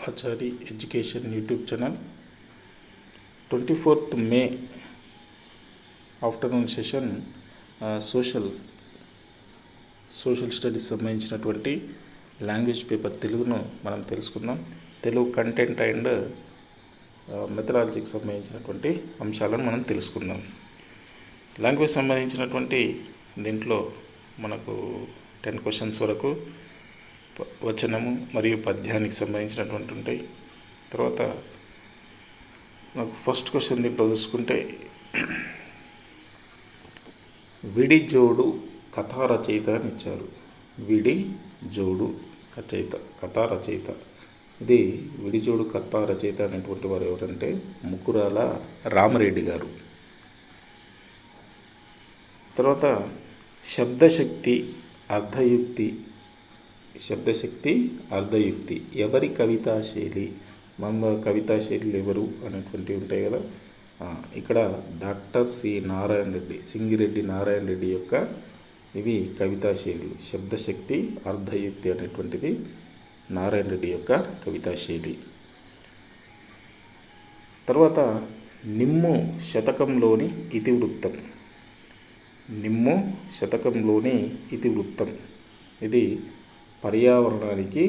Achari education YouTube channel 24th మే afternoon session social studies సంబంధించినటువంటి language paper తెలుగును మనం తెలుసుకుందాం. తెలుగు కంటెంట్ అండ్ మెథడాలజీకి సంబంధించినటువంటి అంశాలను మనం తెలుసుకుందాం. లాంగ్వేజ్ సంబంధించినటువంటి దీంట్లో మనకు 10 క్వశ్చన్స్ వరకు వచనము మరియు పద్యానికి సంబంధించినటువంటి ఉంటాయి. తర్వాత నాకు ఫస్ట్ క్వశ్చన్ దీంట్లో చూసుకుంటే విడి జోడు కథా రచయిత అని ఇచ్చారు. విడి జోడు కథా రచయిత. ఇది విడిజోడు కథా రచయిత అనేటువంటి వారు ఎవరంటే ముకురాల రామరెడ్డి గారు. తర్వాత శబ్దశక్తి అర్ధయుక్తి ఎవరి కవితాశైలి, మన కవితాశైలి ఎవరు అనేటువంటి ఉంటాయి కదా. ఇక్కడ డాక్టర్ సింగిరెడ్డి నారాయణ రెడ్డి యొక్క ఇవి కవితాశైలులు. శబ్దశక్తి అర్ధయుక్తి అనేటువంటిది నారాయణ రెడ్డి యొక్క కవితాశైలి. తర్వాత నిమ్ము శతకంలోని ఇతివృత్తం. ఇది పర్యావరణానికి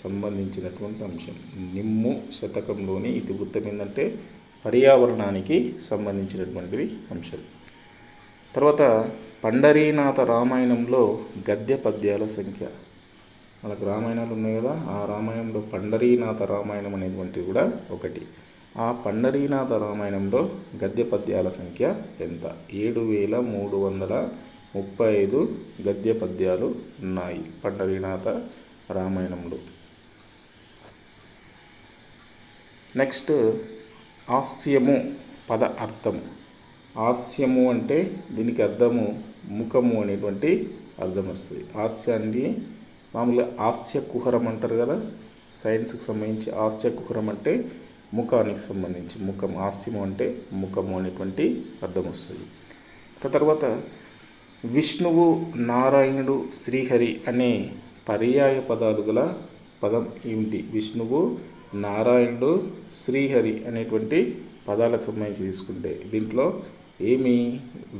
సంబంధించినటువంటి అంశం. నిమ్ము శతకంలోని ఇతివృత్తం ఏంటంటే పర్యావరణానికి సంబంధించినటువంటిది అంశం. తర్వాత పండరీనాథ రామాయణంలో గద్య పద్యాల సంఖ్య. మనకు రామాయణాలు ఉన్నాయి కదా, ఆ రామాయణంలో పండరీనాథ రామాయణం అనేటువంటిది కూడా ఒకటి. ఆ పండరీనాథ రామాయణంలో గద్య పద్యాల సంఖ్య ఎంత? 7335 గద్య పద్యాలు ఉన్నాయి పండరీనాథ రామాయణంలో. నెక్స్ట్ హాస్యము పద అర్థం. హాస్యము అంటే దీనికి అర్థము ముఖము అనేటువంటి అర్థం వస్తుంది. హాస్యాన్ని మామూలుగా హాస్య కుహరం అంటారు కదా, సైన్స్కి సంబంధించి హాస్య కుహరం అంటే ముఖానికి సంబంధించి ముఖం. హాస్యము అంటే ముఖము అనేటువంటి అర్థం వస్తుంది. తర్వాత విష్ణువు, నారాయణుడు, శ్రీహరి అనే పర్యాయ పదాలు గల పదం ఏమిటి? విష్ణువు, నారాయణుడు, శ్రీహరి అనేటువంటి పదాలకు సంబంధించి తీసుకుంటే దీంట్లో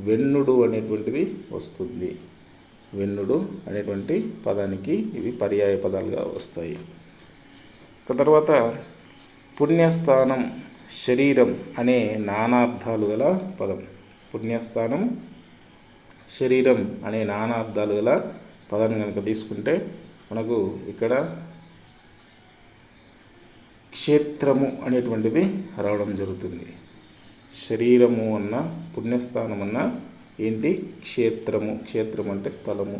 వెన్నుడు అనేటువంటిది వస్తుంది. వెన్నుడు అనేటువంటి పదానికి ఇవి పర్యాయ పదాలుగా వస్తాయి. తర్వాత పుణ్యస్థానం, శరీరం అనే నానార్థాలు గల పదం. పుణ్యస్థానం, శరీరం అనే నానార్థాలు గల పదాన్ని కనుక తీసుకుంటే మనకు ఇక్కడ క్షేత్రము అనేటువంటిది రావడం జరుగుతుంది. శరీరము అన్న, పుణ్యస్థానం అన్న ఏంటి? క్షేత్రము. క్షేత్రం అంటే స్థలము,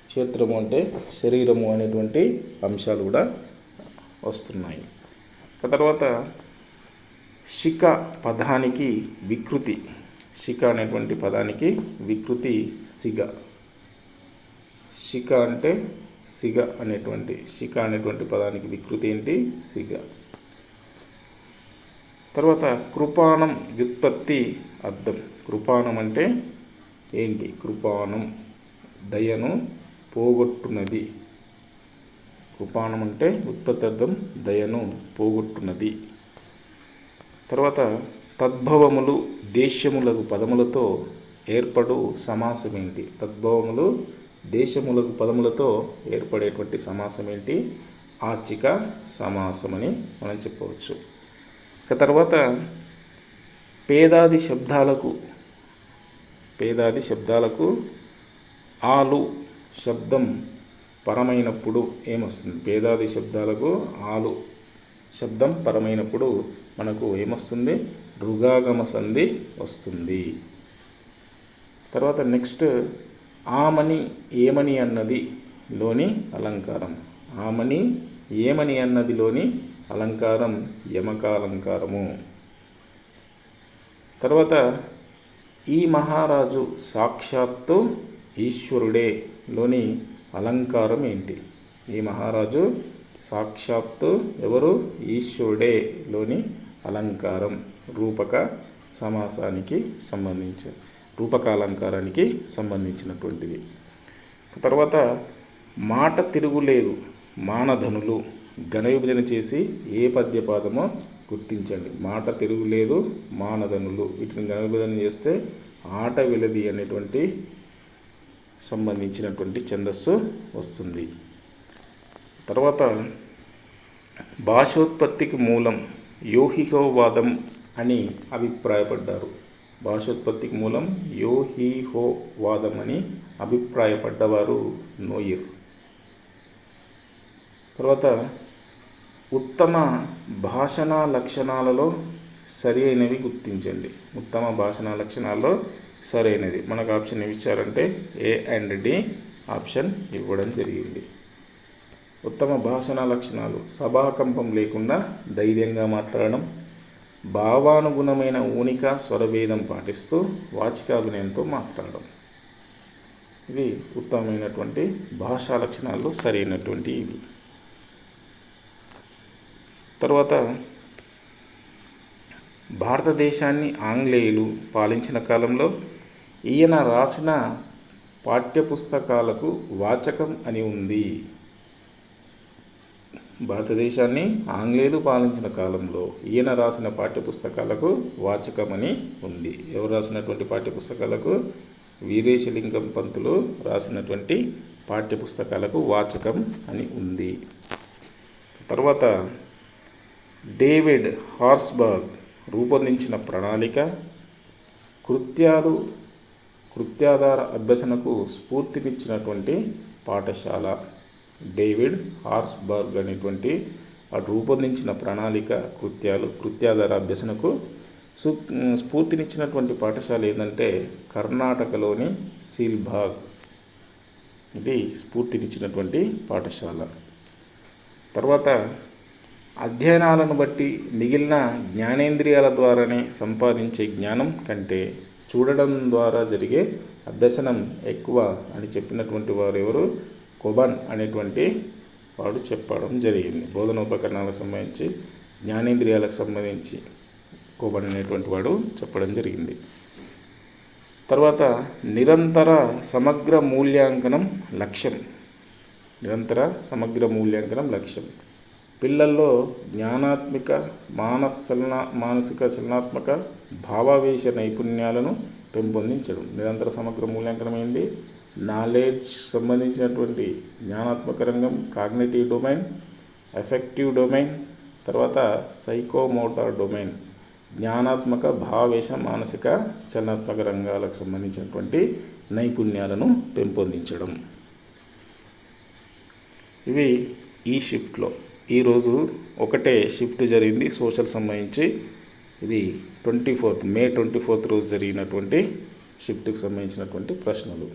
క్షేత్రము అంటే శరీరము అనేటువంటి అంశాలు కూడా వస్తున్నాయి. తర్వాత శిఖ పదానికి వికృతి. శిఖ అనేటువంటి పదానికి వికృతి సిగ. శిఖ అంటే సిగ అనేటువంటి పదానికి వికృతి ఏంటి? సిగ. తర్వాత కృపాణం వ్యుత్పత్తి అర్థం. కృపాణం అంటే ఏంటి? కృపాణం దయను పోగొట్టున్నది. కృపాణం అంటే ఉత్పత్తి అర్థం దయను పోగొట్టున్నది. తర్వాత తద్భవములు దేశములకు పదములతో ఏర్పడు సమాసం ఏంటి? తద్భవములు దేశములకు పదములతో ఏర్పడేటువంటి సమాసం ఏంటి? ఆచిక సమాసం అని మనం చెప్పవచ్చు. తర్వాత పేదాది శబ్దాలకు ఆలు శబ్దం పరమైనప్పుడు ఏమొస్తుంది? పేదాది శబ్దాలకు ఆలు శబ్దం పరమైనప్పుడు మనకు ఏమొస్తుంది? రుగాగమ సంధి వస్తుంది. తర్వాత నెక్స్ట్ ఆమని ఏమని అన్నదిలోని అలంకారం. ఆమని ఏమని అన్నదిలోని అలంకారం యమకాలంకారము. తర్వాత ఈ మహారాజు సాక్షాత్తు ఈశ్వరుడే లోని అలంకారం ఏంటి? ఈ మహారాజు సాక్షాత్తు ఎవరు? ఈశ్వరుడే లోని అలంకారం రూపక సమాసానికి రూపకాలంకారానికి సంబంధించినటువంటిది. తర్వాత మాట తిరుగులేదు మానధనులు ఘన విభజన చేసి ఏ పద్యపాదమో గుర్తించండి. మాట తిరుగులేదు, మానదనులు, వీటిని ఘన విభజన చేస్తే ఆట వెలది అనేటువంటి సంబంధించినటువంటి ఛందస్సు వస్తుంది. తర్వాత భాషోత్పత్తికి మూలం యోహిహోవాదం అని అభిప్రాయపడ్డారు. భాషోత్పత్తికి మూలం యోహిహోవాదం అని అభిప్రాయపడ్డవారు నోయిర్. తర్వాత ఉత్తమ భాషణ లక్షణాలలో సరి అయినవి గుర్తించండి. ఉత్తమ భాషణ లక్షణాల్లో సరైనది మనకు ఆప్షన్ ఏమి ఇచ్చారంటే ఏ అండ్ డి ఆప్షన్ ఇవ్వడం జరిగింది. ఉత్తమ భాషణ లక్షణాలు సభాకంపం లేకుండా ధైర్యంగా మాట్లాడడం, భావానుగుణమైన ఊనిక స్వరభేదం పాటిస్తూ వాచికాభినయంతో మాట్లాడడం. ఇవి ఉత్తమమైనటువంటి భాషా లక్షణాల్లో సరైనటువంటి ఇవి. తర్వాత భారతదేశాన్ని ఆంగ్లేయులు పాలించిన కాలంలో ఈయన రాసిన పాఠ్యపుస్తకాలకు వాచకం అని ఉంది. భారతదేశాన్ని ఆంగ్లేయులు పాలించిన కాలంలో ఈయన రాసిన పాఠ్యపుస్తకాలకు వాచకం అని ఉంది. ఎవరు రాసినటువంటి పాఠ్యపుస్తకాలకు? వీరేశలింగం పంతులు రాసినటువంటి పాఠ్యపుస్తకాలకు వాచకం అని ఉంది. తర్వాత డేవిడ్ హార్స్బర్గ్ రూపొందించిన ప్రణాళిక కృత్యాధార అభ్యసనకు స్ఫూర్తినిచ్చినటువంటి పాఠశాల. డేవిడ్ హార్స్బర్గ్ అనేటువంటి వాడు రూపొందించిన ప్రణాళిక కృత్యాధార అభ్యసనకు స్ఫూర్తినిచ్చినటువంటి పాఠశాల ఏంటంటే కర్ణాటకలోని సీల్బాగ్. ఇది స్ఫూర్తినిచ్చినటువంటి పాఠశాల. తర్వాత అధ్యయనాలను బట్టి మిగిలిన జ్ఞానేంద్రియాల ద్వారానే సంపాదించే జ్ఞానం కంటే చూడడం ద్వారా జరిగే అభ్యసనం ఎక్కువ అని చెప్పినటువంటి వారు ఎవరు? కొబన్ అనేటువంటి వాడు చెప్పడం జరిగింది. బోధనోపకరణాలకు సంబంధించి జ్ఞానేంద్రియాలకు సంబంధించి కొబన్ అనేటువంటి వాడు చెప్పడం జరిగింది. తర్వాత నిరంతర సమగ్ర మూల్యాంకనం లక్ష్యం. నిరంతర సమగ్ర మూల్యాంకనం లక్ష్యం పిల్లల్లో జ్ఞానాత్మక మానసిక చలనాత్మక భావావేశ నైపుణ్యాలను పెంపొందించడం. నిరంతర సమగ్ర మూల్యాంకనం ఏంటి? నాలెడ్జ్ సంబంధించినటువంటి జ్ఞానాత్మక రంగం, కాగ్నిటివ్ డొమైన్, ఎఫెక్టివ్ డొమైన్, తర్వాత సైకోమోటార్ డొమైన్, జ్ఞానాత్మక భావావేశ మానసిక చలనాత్మక రంగాలకు సంబంధించినటువంటి నైపుణ్యాలను పెంపొందించడం. ఇవి ఈ షిఫ్ట్లో. ఈరోజు ఒకటే షిఫ్ట్ జరిగింది సోషల్ సంబంధించి. ఇది మే 24 రోజు జరిగినటువంటి షిఫ్ట్కి సంబంధించినటువంటి ప్రశ్నలు.